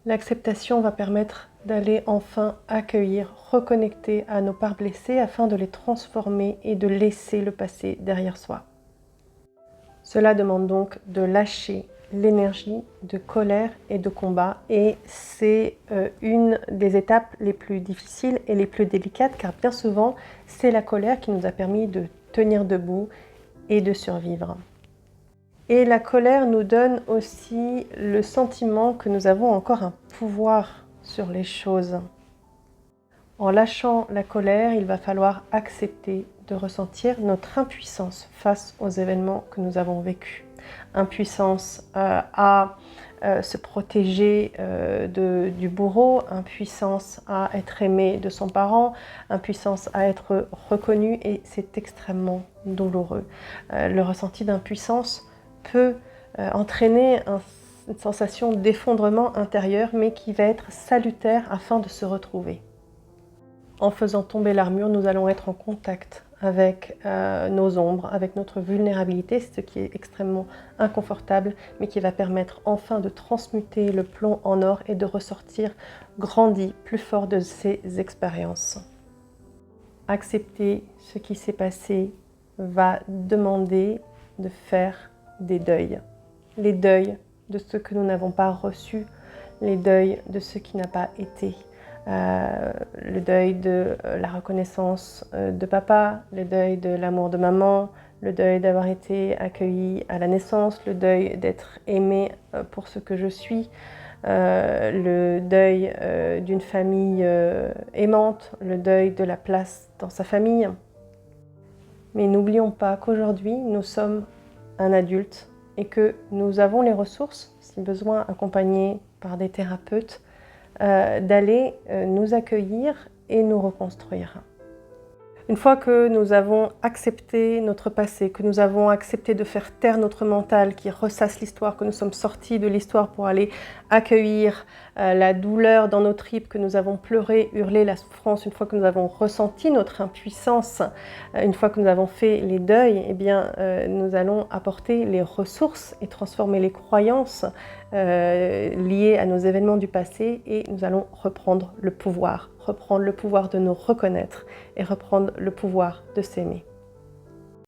L'acceptation va permettre d'aller enfin accueillir, reconnecter à nos parts blessées afin de les transformer et de laisser le passé derrière soi. Cela demande donc de lâcher l'énergie de colère et de combat, et c'est une des étapes les plus difficiles et les plus délicates, car bien souvent c'est la colère qui nous a permis de tenir debout et de survivre. Et la colère nous donne aussi le sentiment que nous avons encore un pouvoir sur les choses. En lâchant la colère, il va falloir accepter de ressentir notre impuissance face aux événements que nous avons vécus. Impuissance à se protéger du bourreau, impuissance à être aimé de son parent, impuissance à être reconnu, et c'est extrêmement douloureux. Le ressenti d'impuissance peut entraîner une sensation d'effondrement intérieur, mais qui va être salutaire afin de se retrouver. En faisant tomber l'armure, nous allons être en contact avec nos ombres, avec notre vulnérabilité, ce qui est extrêmement inconfortable, mais qui va permettre enfin de transmuter le plomb en or et de ressortir grandi, plus fort de ces expériences. Accepter ce qui s'est passé va demander de faire des deuils. Les deuils de ce que nous n'avons pas reçu, les deuils de ce qui n'a pas été. Le deuil de la reconnaissance de papa, le deuil de l'amour de maman, le deuil d'avoir été accueilli à la naissance, le deuil d'être aimé pour ce que je suis, le deuil d'une famille aimante, le deuil de la place dans sa famille. Mais n'oublions pas qu'aujourd'hui, nous sommes un adulte et que nous avons les ressources, si besoin accompagnés par des thérapeutes, d'aller nous accueillir et nous reconstruire. Une fois que nous avons accepté notre passé, que nous avons accepté de faire taire notre mental qui ressasse l'histoire, que nous sommes sortis de l'histoire pour aller accueillir la douleur dans nos tripes, que nous avons pleuré, hurlé la souffrance, une fois que nous avons ressenti notre impuissance, une fois que nous avons fait les deuils, eh bien, nous allons apporter les ressources et transformer les croyances liées à nos événements du passé, et nous allons reprendre le pouvoir de nous reconnaître et reprendre le pouvoir de s'aimer.